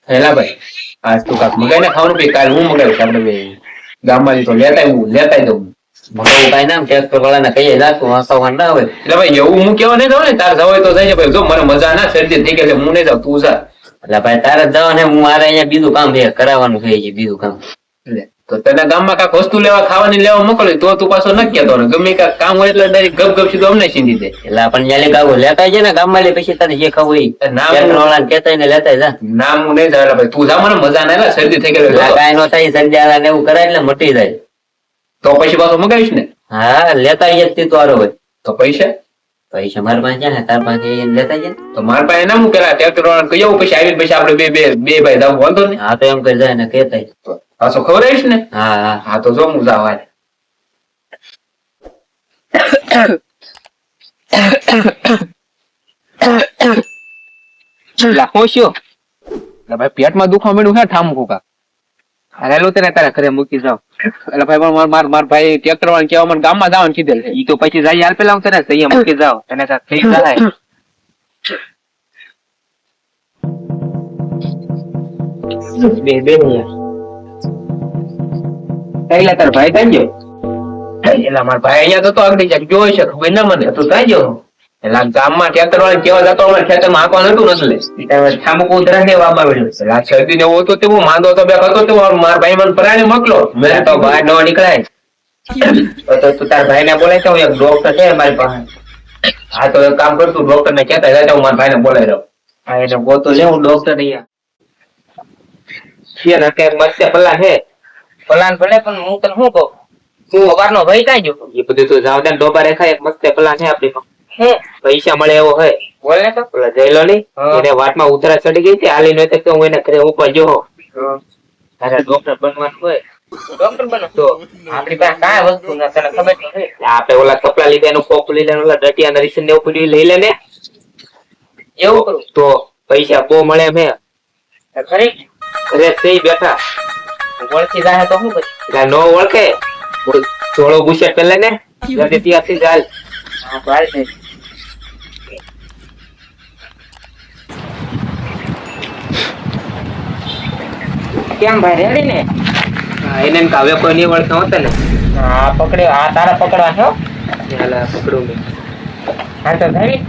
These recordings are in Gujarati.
હેલા ભાઈ આજ તું કાક મગાઈને ખાવાનું કે કાલ હું મગાવીશ આપણે બે ગામમાં તો લેતા દઉં મગાવું કાંઈ નામ ટ્રેક્ટર વાળાને કહીએ જાતું હસાવવાનું ના હોય એટલે ભાઈ એવું હું કેવા નહીં જાઉં ને તાર જવાય તો જાય ભાઈ જો મને મજા ના શરદી થઈ ગઈ હું નહીં જાઉં તું જા એટલે ભાઈ તારે જવા ને હું મારે અહીંયા બીજું કામ છે કરાવવાનું છે બીજું કામ તો તને ગામમાં કાંઈક વસ્તુ લેવા ખાવાની લેવા મોકલી તો તું પાછો ન કહેતો ને ગમે કાંઈક કામ હોય એટલે ડાયરેક્ટ ગપ ગપ સીધું અમને સીધી દે એટલે આપણને જ્યાં લેતા લેતા જાય ને ગામમાં લે પછી તને જે ખાવું એ નામ કેતા ને લેતા જા નામ હું નહીં જાય ભાઈ તું જા મને મજા ના શરદી થઈ ગઈ કાંઈ નો થાય શરદી ને એવું કરાય એટલે મટી જાય તો પછી પાછો મગાવીશ ને હા લેતા જતી તો હારો હોય તો પૈસા મારા પાસે છે ને તાર પાસે લેતા જાય તો મારા પાસે ના હું પેલા ટ્રેક્ટર વાળા કહી આવું પછી આવીને પછી આપણે બે ભાઈ જાવ વાંધો નહીં હા તો એમ કરી જાય ને કેતા પાછો ખબર આવીશ ને હા હા તો જો હું જાવ લાખોશ્યો ભાઈ પેટમાં દુખવા માંડ્યું હે ઠામ કુકા હાલો તેને તારા ઘરે મૂકી જાવ એટલે ભાઈ માર ભાઈ ટ્રેક્ટર વાળા કેવા મને ગામમાં જવાનું કીધેલ છે ઈ તો પછી જાય હાલ પેલા હું તને જઈએ મૂકી જાવ તને કાંઈક થઈ જાય બે તાર ભાઈ થાય ગયો એટલે મારા ભાઈ અહીંયા તો આગળ જાય જોઈ છે ખબર ના મને તું થાય ગયો એટલે ગામમાં ટ્રેક્ટર વાળા કેવા જતો અમારે ખેતરમાં હાંકવા નતું નસલે ઠામુક ઉધરા ને વાબા વેડ્યું એટલે શરદી ને એવું તો હું માંદો તો બે હતો તો મારા ભાઈ મને પરાણે મોકલો મેં તો બહાર ન નીકળાય તો તું તારા ભાઈ ને બોલાય તો એક ડોક્ટર છે મારી પાસે હા તો એક કામ કરતું ડોક્ટર ને કહેતા જાય હું મારા ભાઈ ને બોલાવી દઉં હા એને ગોતો લે હું ડોક્ટર અહીંયા મસ્ત પલાન હે પલાન ભલે પણ હું તને શું કહું તું અવારનો ભાઈ કાંઈ જો એ બધું તો જાવ ને ડોબા રેખા એક મસ્ત પલાન હે આપણી પૈસા મળે એવો હોય બોલ ને તો પેલા જઈલો ની એને વાતમાં ઉધરા ચડી ગઈ હતી હાલી નહોતી કે હું એને ઘરે ઉપર જો તારે ડોક્ટર બનવાનું હોય ડોક્ટર બનો તો આપણી પાસે કાંઈ વસ્તુ ના તને ખબર છે આપણે ઓલા કપડા લીધા એનું કોપ લઈ લે ઓલા ડટિયા નરીશન ને એવું બધું લઈ લે ને એવું કરું તો પૈસા બહુ મળે મેં ખરી ઘરે થઈ બેઠા ઓળખી જાય તો શું પછી નો ઓળખે થોડો ગુસ્સે પેલે ને ત્યાંથી ચાલ કેમ ભાઈ રેડી ને એને હવે કોઈ નહીં વળતો હોતો ને હા પકડ્યો હા તારા પકડવા છો હાલા પકડું મેં હા તો ભાઈ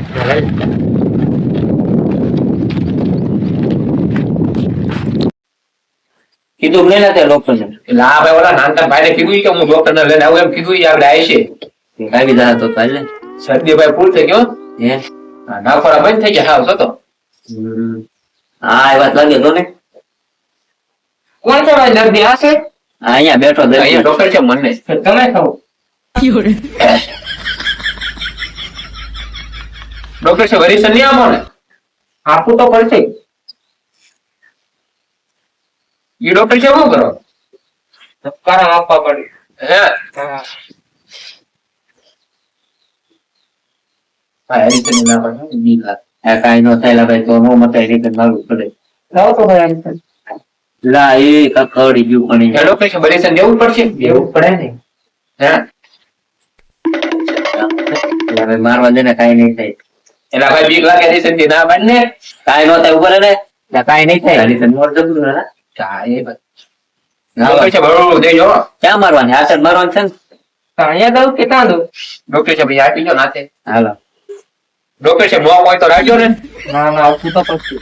કીધું નહીં ને ડોક્ટર ને એટલે હા ભાઈ ઓલા નાનકા ભાઈ ને કીધું કે હું ડોક્ટર ને લઈને આવું એમ કીધું આપણે આવી છે આવી જાય તો કાલે શરદી ભાઈ ફૂલ થઈ ગયો હે ના ખોરા બંધ થઈ ગયા હાવ તો હા એ વાત લાગે તો ને કોણ છે ભાઈ દર્દી આ છે અહીંયા બેઠો અહીંયા ડોક્ટર છે મને તમે ખાવ ડોક્ટર છે વરીસન નહીં આવો ને આપવું તો પડશે એ ડોક્ટર છે શું કરો ધબકારા આપવા પડે હે કાઈ નો થયેલા ભાઈ તો નો મતે રીતે મારવું પડે લાવો તો ભાઈ લા એ કકડી ગયું પણ ડોક્ટર છે બરેસન દેવું પડશે દેવું પડે ને હે હવે મારવા દે ને કાઈ નહીં થાય એલા ભાઈ બીક લાગે રેસન થી ના બાંધ ને કાઈ નો થાય ઉપર ને કાઈ નહીં થાય રેસન મોર જબરું ના કાઈ ભાઈ ના છે બરોબર દેજો ક્યાં મારવાની હાથ મારવાનું છે ને અહીંયા દઉં કે ત્યાં દઉં ડોક્ટર છે ભાઈ આપી જો નાતે હાલો ડોક્ટર છે મોં હોય તો રાખજો ને ના ના આવતું તો પછી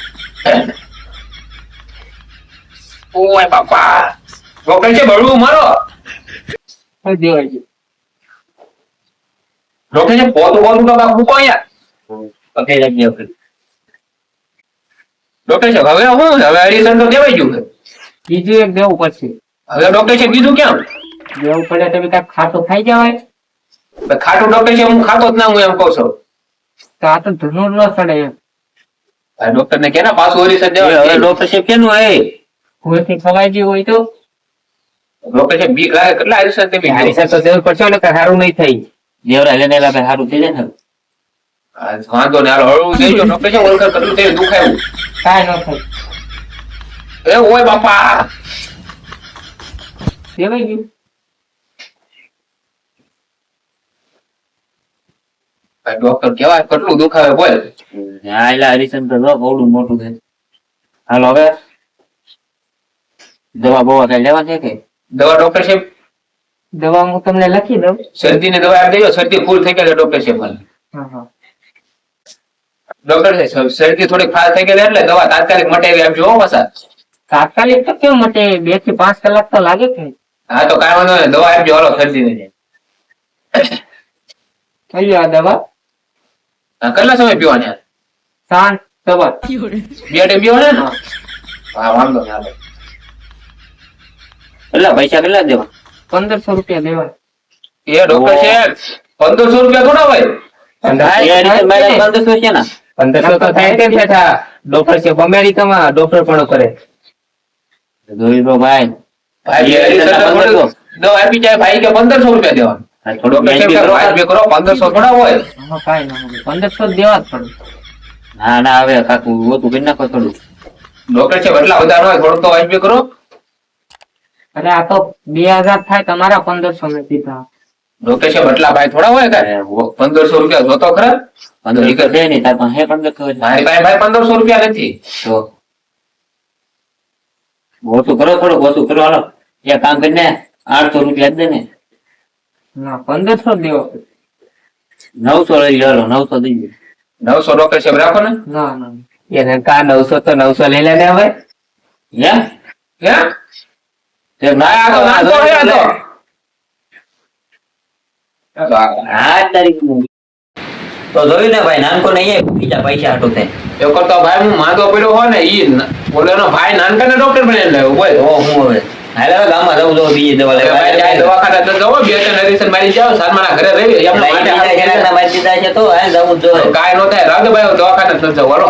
ઓય બાપા ડોક્ટર છે બળવું મારો હઈ દેવાય છે ડોક્ટર છે પોતું પોતું તો બાપુ કો અહીંયા ઓકે લાગી ઓકે ડોક્ટર છે હવે હું હવે એડિશન તો દેવાઈ ગયું છે બીજું એક દેવું પડશે હવે ડોક્ટર છે બીજું કેમ દેવું પડે તમે કાંઈક ખાટું ખાઈ જવાય ખાટું ડોક્ટર છે હું ખાતો જ ના હું એમ કહું છું તો આ તો ધનુર ન સડે એમ ડોક્ટર ને કેના પાછું ઓરિશન દેવાય હવે ડોક્ટર છે કેનું હે કોઈથી ખવાઈ ગયું હોય તો ડોક્ટર છે બીક લાગે કેટલા ઓરિશન તે ઓરિશન તો દેવું પડશે ને કે સારું નહીં થઈ જેવરા લેને લાગે સારું થઈ જાય ને વાંધો ને હાલો હળવું દેજો ડોક્ટર છે ઓલકર કેટલું તે દુખાયું કાઈ ન થાય એ ઓય બાપા દેવાઈ ગયું ડોક્ટર કેવાય કેટલું દુખાવે બોલ હા એલા હરીશન તો બહુ મોટું છે હાલો હવે દવા બવા કઈ લેવા છે કે દવા ડોક્ટર સાહેબ દવા હું તમને લખી દઉં. શરદીની દવા આપી દેજો. શરદી ફૂલ થઈ ગઈ છે ડોક્ટર સાહેબ મને. હા હા ડોક્ટર સાહેબ શરદી થોડીક ફાસ્ટ થઈ ગઈ છે એટલે દવા તાત્કાલિક મટે એવી આપજો હો પાછા. તાત્કાલિક તો કેમ મટે? 2 થી 5 કલાક તો લાગે કે. હા તો કાંઈ વાંધો નહીં દવા આપજો હાલો શરદીની. થઈ ગયો આ દવા. હા, કેટલા સમય પીવાની આ? શાંત દવા. 2 ટાઈમ પીવાના ને? હા વાંધો નહીં હાલો. કેટલા પૈસા કેટલા દેવા 1500 રૂપિયા દેવા. એ ડોક્ટર સાહેબ 1500 રૂપિયા થોડા હોય. એ રીતે મારે 1500 છે ને 1500 તો થાય તેમ છતાં ડોક્ટર સાહેબ અમેરિકામાં ડોક્ટર પણ કરે. જોઈ લો ભાઈ ભાઈ એ રીતે થોડું દવા આપી જાય ભાઈ કે 1500 રૂપિયા દેવા. થોડું ડોક્ટર સાહેબ વાત બે કરો 1500 થોડા હોય. આમાં કાંઈ ના હોય. 1500 જ દેવા જ પડે. ના ના હવે કાકુ ઓછું કરી નાખો થોડું ડોક્ટર સાહેબ એટલા બધા ન હોય થોડુંક તો વાત બે કરો. અરે આ તો 2000 થાય તમારા 1500 મેં દીધા. ડોક્ટર સાહેબ એટલા ભાઈ થોડા હોય કે 1500 રૂપિયા જોતો ખરા. 1500 દે નહીં તાર પાસે 1500 છે. મારી પાસે ભાઈ 1500 રૂપિયા નથી. તો ઓછું કરો થોડુંક ઓછું કરો હાલો એક કામ કરીને 800 રૂપિયા દે ને ના 1500 દેવા પડે. 900 લઈ લો 900 દઈ દે 900 ડોક્ટર સાહેબ રાખો ને. ના ના એને કા 900 તો 900 લઈ લે ને હવે. હે હે તે ના આ તો નાખો હે આ તો. હા તારીખ તો જોયું ને ભાઈ નાનકો નહીં બીજા પૈસા હાટું થાય એ કરતો ભાઈ હું માંદો પડ્યો હોય ને ઈ ઓલાનો ભાઈ નાનકાને ડોક્ટર બને લે બોલ. તો હું હવે હાલ હવે ગામમાં જવું જો બીજી દવા ભાઈ જાય લેવા દવાખાના તો જાઓ 2 ઇન્જેક્શન મારી જાઓ સારમાના ઘરે રહી એમને માટે મારી દીધા છે તો હાલ જવું જ જોઈએ કાંઈ નો થાય રાધભાઈ દવાખાને તો જાઓ હાલો.